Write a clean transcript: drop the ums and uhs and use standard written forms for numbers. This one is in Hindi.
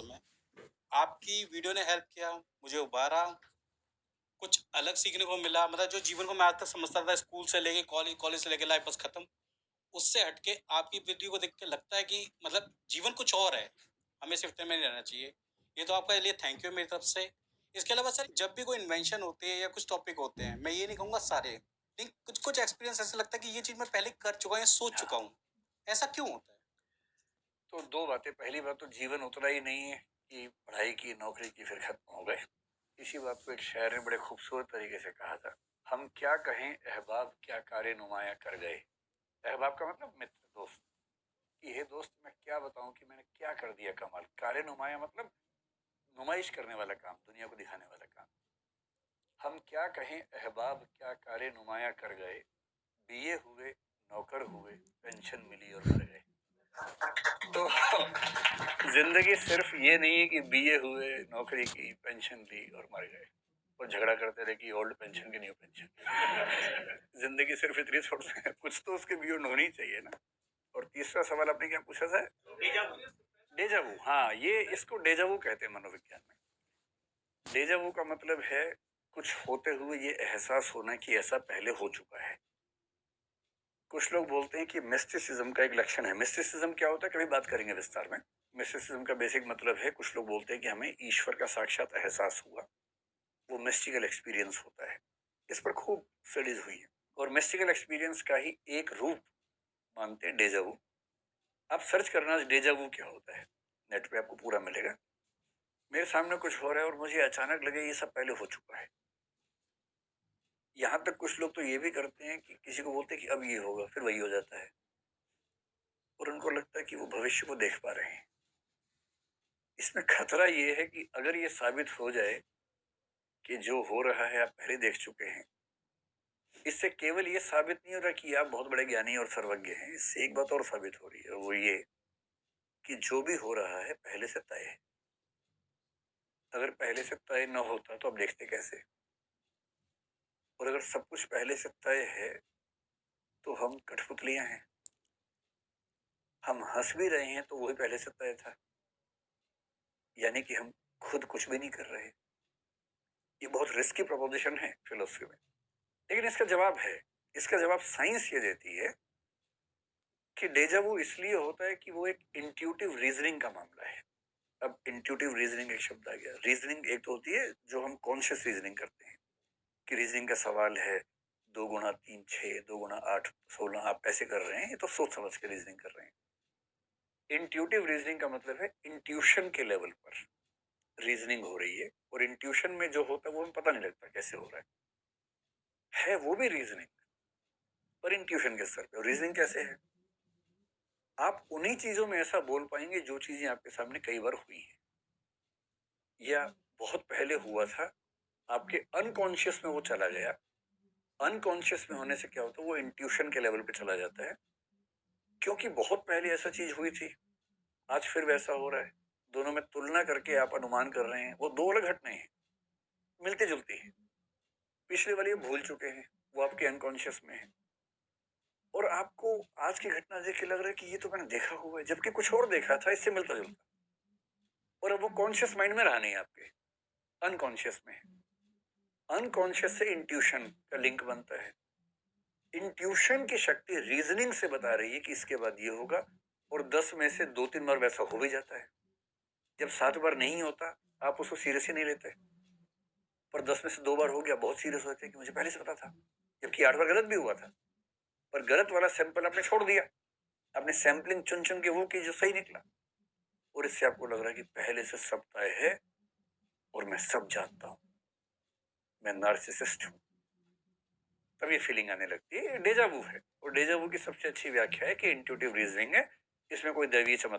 में आपकी वीडियो ने हेल्प किया, मुझे उबारा, कुछ अलग सीखने को मिला। मतलब जो जीवन को मैं आज तक समझता था स्कूल से लेके कॉलेज, कॉलेज से लेके लाइफ बस खत्म, उससे हटके आपकी वीडियो को देख के लगता है कि मतलब जीवन कुछ और है, हमें सिर्फ इतने में नहीं रहना चाहिए। ये तो आपका लिए थैंक यू मेरी तरफ से। इसके अलावा सर, जब भी कोई इन्वेंशन होती है या कुछ टॉपिक होते हैं, मैं ये नहीं कहूँगा सारे, लेकिन कुछ कुछ एक्सपीरियंस ऐसा लगता है कि ये चीज़ मैं पहले कर चुका हूँ या सोच चुका हूँ। ऐसा क्यों होता है? तो दो बातें। पहली बात तो जीवन उतना ही नहीं है कि पढ़ाई की नौकरी की फिर खत्म हो गए। इसी बात को एक शायर ने बड़े खूबसूरत तरीके से कहा था, हम क्या कहें अहबाब क्या कार्य नुमाया कर गए। अहबाब का मतलब मित्र, दोस्त। कि हे दोस्त, मैं क्या बताऊं कि मैंने क्या कर दिया कमाल। कार्य नुमाया मतलब नुमाइश करने वाला काम, दुनिया को दिखाने वाला काम। हम क्या कहें अहबाब क्या कार्य नुमाया कर गए, बीए हुए नौकर हुए पेंशन मिली और मर गए। तो जिंदगी सिर्फ ये नहीं है कि बीए हुए, नौकरी की, पेंशन ली और मर गए और झगड़ा करते रहे कि ओल्ड पेंशन की न्यू पेंशन। जिंदगी सिर्फ इतनी थोड़ी है, कुछ तो उसके बियॉन्ड होनी चाहिए ना। और तीसरा सवाल आपने क्या पूछा था? डेजावू। हाँ, ये इसको डेजावू कहते हैं मनोविज्ञान में। डेजावू का मतलब है कुछ होते हुए ये एहसास होना कि ऐसा पहले हो चुका है। कुछ लोग बोलते हैं कि मिस्टिसिज्म का एक लक्षण है। मिस्टिसिज्म क्या होता है, कभी बात करेंगे विस्तार में। मिस्टिसिज्म का बेसिक मतलब है, कुछ लोग बोलते हैं कि हमें ईश्वर का साक्षात एहसास हुआ, वो मिस्टिकल एक्सपीरियंस होता है। इस पर खूब स्टडीज हुई है और मिस्टिकल एक्सपीरियंस का ही एक रूप मानते हैं डेजावू। आप सर्च करना डेजावू क्या होता है, नेट पे आपको पूरा मिलेगा। मेरे सामने कुछ हो रहा है और मुझे अचानक लगे ये सब पहले हो चुका है। यहाँ तक कुछ लोग तो ये भी करते हैं कि किसी को बोलते हैं कि अब ये होगा, फिर वही हो जाता है और उनको लगता है कि वो भविष्य को देख पा रहे हैं। इसमें खतरा ये है कि अगर ये साबित हो जाए कि जो हो रहा है आप पहले देख चुके हैं, इससे केवल ये साबित नहीं हो रहा कि आप बहुत बड़े ज्ञानी और सर्वज्ञ हैं, इससे एक बात और साबित हो रही है, वो ये कि जो भी हो रहा है पहले से तय है। अगर पहले से तय न होता तो आप देखते कैसे? और अगर सब कुछ पहले से तय है तो हम कठपुतलियां हैं। हम हंस भी रहे हैं तो वही पहले से तय था, यानी कि हम खुद कुछ भी नहीं कर रहे। ये बहुत रिस्की प्रोपोजिशन है फिलोसफी में, लेकिन इसका जवाब है। इसका जवाब साइंस ये देती है कि डेजावू इसलिए होता है कि वो एक इंट्यूटिव रीजनिंग का मामला है। अब इंट्यूटिव रीजनिंग एक शब्द आ गया। रीजनिंग एक तो होती है जो हम कॉन्शियस रीजनिंग करते हैं कि रीजनिंग का सवाल है, 2 गुना 3 6, 2 गुना 8 16, आप ऐसे कर रहे हैं, ये तो सोच समझ के रीजनिंग कर रहे हैं। इंट्यूटिव रीजनिंग का मतलब है इंट्यूशन के लेवल पर रीजनिंग हो रही है, और इंट्यूशन में जो होता है वो हमें पता नहीं लगता कैसे हो रहा है वो भी रीजनिंग, पर इंट्यूशन के स्तर पे। और रीजनिंग कैसे है? आप उन्हीं चीजों में ऐसा बोल पाएंगे जो चीजें आपके सामने कई बार हुई हैं या बहुत पहले हुआ था, आपके अनकॉन्शियस में वो चला गया। अनकॉन्शियस में होने से क्या होता है, वो इंट्यूशन के लेवल पे चला जाता है, क्योंकि बहुत पहले ऐसा चीज हुई थी, आज फिर वैसा हो रहा है। दोनों में तुलना करके आप अनुमान कर रहे हैं, वो दो अलग घटनाएं हैं, मिलती जुलती हैं। पिछले वाली भूल चुके हैं, वो आपके अनकॉन्शियस में है, और आपको आज की घटना देख के लग रहा है कि ये तो मैंने देखा हुआ है, जबकि कुछ और देखा था इससे मिलता जुलता, और अब वो कॉन्शियस माइंड में रहा नहीं, आपके अनकॉन्शियस में है। अनकॉन्शियस से इंट्यूशन का लिंक बनता है। इंट्यूशन की शक्ति रीजनिंग से बता रही है कि इसके बाद ये होगा, और 10 में से 2-3 बार वैसा हो भी जाता है। जब 7 बार नहीं होता आप उसको सीरियस ही नहीं लेते, पर 10 में से 2 बार हो गया, बहुत सीरियस होते हैं कि मुझे पहले से पता था, जबकि 8 बार गलत भी हुआ था, पर गलत वाला सैंपल आपने छोड़ दिया। आपने सैंपलिंग चुन चुन के वो की जो सही निकला, और इससे आपको लग रहा है कि पहले से सब तय है और मैं सब जानता हूं, मैं नार्सिसिस्ट हूं। तब ये फीलिंग आने लगती है, डेजावू है। और डेजावू की सबसे अच्छी व्याख्या है कि इंट्यूटिव रीजनिंग है, इसमें कोई दैवीय चमत्कार